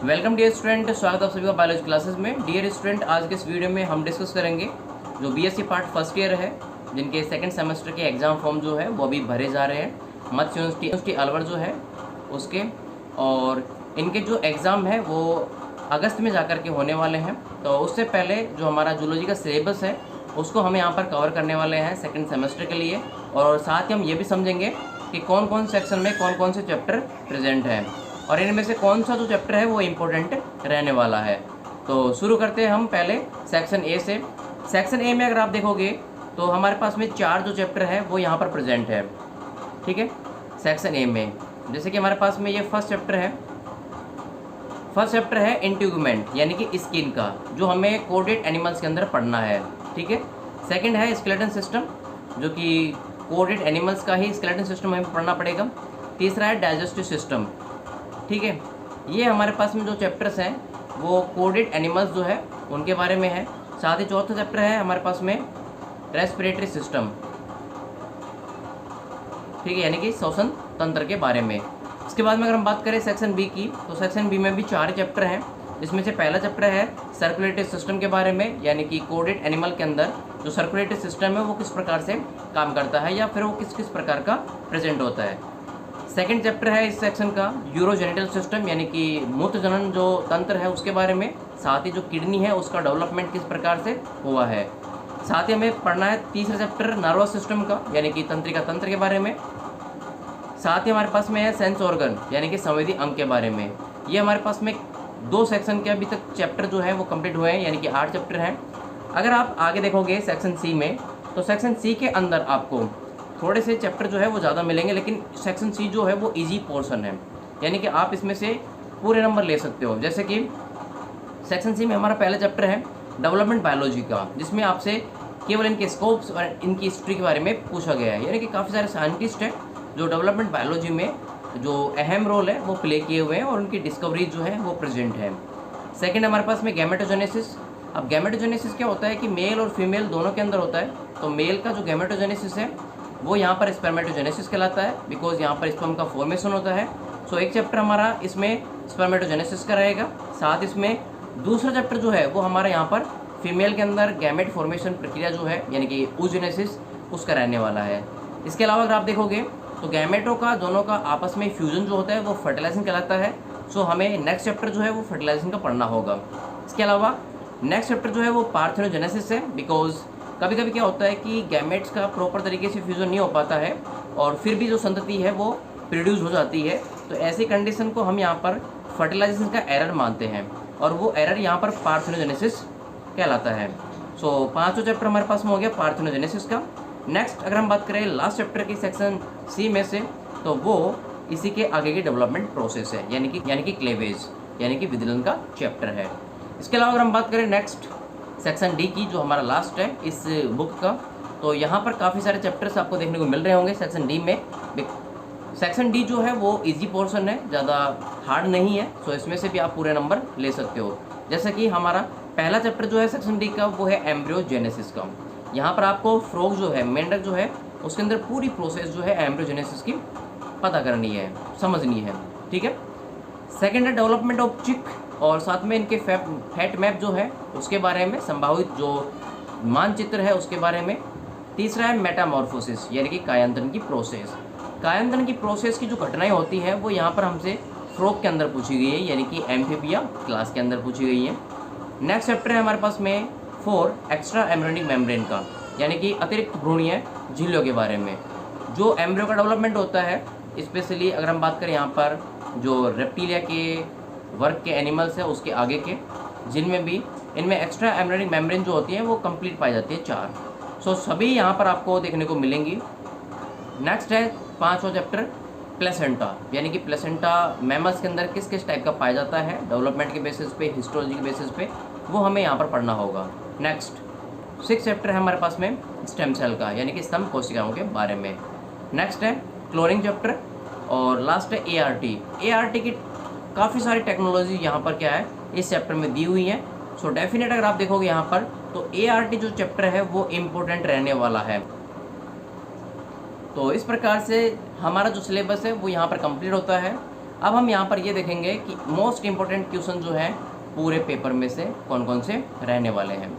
Welcome dear student, स्वागत है आप सभी का बायोलॉजी क्लासेस में। डियर स्टूडेंट, आज के इस वीडियो में हम डिस्कस करेंगे जो बीएससी पार्ट फर्स्ट ईयर है, जिनके सेकंड सेमेस्टर के एग्ज़ाम फॉर्म जो है वो अभी भरे जा रहे हैं मत्स्य यूनिवर्सिटी अलवर जो है उसके, और इनके जो एग्ज़ाम है वो अगस्त में जाकर के होने वाले हैं। तो उससे पहले जो हमारा जूलॉजी का सिलेबस है उसको हम यहाँ पर कवर करने वाले हैं सेकेंड सेमेस्टर के लिए, और साथ ही हम ये भी समझेंगे कि कौन कौन सेक्शन में कौन कौन से चैप्टर प्रेजेंट हैं और इनमें से कौन सा जो चैप्टर है वो इम्पोर्टेंट रहने वाला है। तो शुरू करते हैं हम पहले सेक्शन ए से। सेक्शन ए में अगर आप देखोगे तो हमारे पास में 4 जो चैप्टर है वो यहाँ पर प्रेजेंट है। ठीक है, सेक्शन ए में जैसे कि हमारे पास में ये फर्स्ट चैप्टर है इंटीग्यूमेंट यानी कि स्किन का, जो हमें कोडेड एनिमल्स के अंदर पढ़ना है। ठीक है, सेकंड है स्केलेटन सिस्टम, जो कि कोडेड एनिमल्स का ही स्केलेटन सिस्टम हमें पढ़ना पड़ेगा। तीसरा है डाइजेस्टिव सिस्टम। ठीक है, ये हमारे पास में जो चैप्टर्स हैं वो कोडेड एनिमल्स जो है उनके बारे में है। साथ ही चौथा चैप्टर है हमारे पास में रेस्पिरेटरी सिस्टम। ठीक है, यानी कि श्वसन तंत्र के बारे में। इसके बाद में अगर हम बात करें सेक्शन बी की, तो सेक्शन बी में भी 4 चैप्टर हैं, जिसमें से पहला चैप्टर है सर्कुलेटरी सिस्टम के बारे में, यानी कि कोडेड एनिमल के अंदर जो सर्कुलेटरी सिस्टम है वो किस प्रकार से काम करता है या फिर वो किस किस प्रकार का प्रेजेंट होता है। सेकंड चैप्टर है इस सेक्शन का यूरोजेनिटल सिस्टम, यानी कि मूत्र जनन जो तंत्र है उसके बारे में, साथ ही जो किडनी है उसका डेवलपमेंट किस प्रकार से हुआ है। साथ ही हमें पढ़ना है तीसरा चैप्टर नर्वस सिस्टम का, यानी कि तंत्रिका तंत्र के बारे में। साथ ही हमारे पास में है सेंस ऑर्गन, यानी कि संवेदी अंग के बारे में। ये हमारे पास में 2 सेक्शन के अभी तक चैप्टर जो है वो कंप्लीट हुए हैं, यानी कि 8 चैप्टर हैं। अगर आप आगे देखोगे सेक्शन सी में, तो सेक्शन सी के अंदर आपको थोड़े से चैप्टर जो है वो ज़्यादा मिलेंगे, लेकिन सेक्शन सी जो है वो इजी पोर्शन है, यानी कि आप इसमें से पूरे नंबर ले सकते हो। जैसे कि सेक्शन सी में हमारा पहला चैप्टर है डेवलपमेंट बायोलॉजी का, जिसमें आपसे केवल इनके स्कोप्स और इनकी हिस्ट्री के बारे में पूछा गया है, यानी कि काफ़ी सारे साइंटिस्ट हैं जो डेवलपमेंट बायोलॉजी में जो अहम रोल है वो प्ले किए हुए हैं और उनकी डिस्कवरी जो है वो प्रेजेंट है। सेकेंड हमारे पास में गैमेटोजेनेसिस। अब गैमेटोजेनेसिस क्या होता है कि मेल और फीमेल दोनों के अंदर होता है। तो मेल का जो गैमेटोजेनेसिस है वो यहाँ पर स्पर्मेटोजेनेसिस कहलाता है, बिकॉज यहाँ पर स्पर्म का फॉर्मेशन होता है। सो एक चैप्टर हमारा इसमें स्पर्मेटोजेनेसिस का रहेगा। साथ इसमें दूसरा चैप्टर जो है वो हमारा यहाँ पर फीमेल के अंदर गैमेट फॉर्मेशन प्रक्रिया जो है, यानी कि oogenesis, उसका रहने वाला है। इसके अलावा अगर आप देखोगे तो गैमेटों का दोनों का आपस में फ्यूजन जो होता है वो फर्टिलाइजेशन कहलाता है। सो हमें नेक्स्ट चैप्टर जो है वो फर्टिलाइजेशन का पढ़ना होगा। इसके अलावा नेक्स्ट चैप्टर जो है वो पार्थेनोजेनेसिस है, बिकॉज कभी कभी क्या होता है कि गैमेट्स का प्रॉपर तरीके से फ्यूजन नहीं हो पाता है और फिर भी जो संतति है वो प्रोड्यूस हो जाती है। तो ऐसी कंडीशन को हम यहाँ पर फर्टिलाइजेशन का एरर मानते हैं और वो एरर यहाँ पर पार्थेनोजेनेसिस कहलाता है। सो 5वां चैप्टर हमारे पास में हो गया पार्थेनोजेनेसिस का। नेक्स्ट अगर हम बात करें लास्ट चैप्टर की सेक्शन सी में से, तो वो इसी के आगे की डेवलपमेंट प्रोसेस है, यानी कि क्लेवेज, यानी कि विदलन का चैप्टर है। इसके अलावा अगर हम बात करें नेक्स्ट सेक्शन डी की, जो हमारा लास्ट है इस बुक का, तो यहाँ पर काफ़ी सारे चैप्टर्स आपको देखने को मिल रहे होंगे सेक्शन डी में। सेक्शन डी जो है वो इजी पोर्शन है, ज़्यादा हार्ड नहीं है, सो इसमें से भी आप पूरे नंबर ले सकते हो। जैसे कि हमारा पहला चैप्टर जो है सेक्शन डी का वो है एम्ब्रियोजेनेसिस का। यहाँ पर आपको फ्रॉग जो है, मेंढक जो है, उसके अंदर पूरी प्रोसेस जो है एम्ब्रियोजेनेसिस की पता करनी है, समझनी है। ठीक है, सेकेंड है डेवलपमेंट ऑफ चिक, और साथ में इनके फैट मैप जो है उसके बारे में, संभावित जो मानचित्र है उसके बारे में। तीसरा है मेटामॉर्फोसिस, यानी कि कायांतरण की प्रोसेस। कायांतरण की प्रोसेस की जो घटनाएं होती हैं वो यहाँ पर हमसे फ्रॉग के अंदर पूछी गई है, यानी कि एम्फीबिया क्लास के अंदर पूछी गई है। नेक्स्ट चैप्टर है हमारे पास में 4 एक्स्ट्रा एम्ब्रियोनिक मेम्ब्रेन का, यानी कि अतिरिक्त भ्रूणीय झिल्लियों के बारे में। जो एम्ब्रियो का डेवलपमेंट होता है, स्पेशली अगर हम बात करें यहाँ पर जो रेप्टिलिया के वर्ग के एनिमल्स है उसके आगे के, जिनमें भी इनमें एक्स्ट्रा एम्ब्रियोनिक मेम्ब्रेन जो होती है वो कंप्लीट पाई जाती है 4। सो सभी यहाँ पर आपको देखने को मिलेंगी। नेक्स्ट है 5वां चैप्टर प्लेसेंटा, यानी कि प्लेसेंटा मैमल्स के अंदर किस किस टाइप का पाया जाता है, डेवलपमेंट के बेसिस पे, हिस्टोलॉजी के बेसिस पे, वो हमें यहाँ पर पढ़ना होगा। नेक्स्ट 6 चैप्टर है हमारे पास में स्टेम सेल का, यानी कि स्तंभ कोशिकाओं के बारे में। नेक्स्ट है क्लोनिंग चैप्टर, और लास्ट है ART। ART की काफ़ी सारी टेक्नोलॉजी यहाँ पर क्या है इस चैप्टर में दी हुई है। सो डेफिनेट अगर आप देखोगे यहाँ पर तो ART जो चैप्टर है वो इम्पोर्टेंट रहने वाला है। तो इस प्रकार से हमारा जो सिलेबस है वो यहाँ पर कंप्लीट होता है। अब हम यहाँ पर ये देखेंगे कि मोस्ट इम्पोर्टेंट क्वेश्चन जो है पूरे पेपर में से कौन कौन से रहने वाले हैं।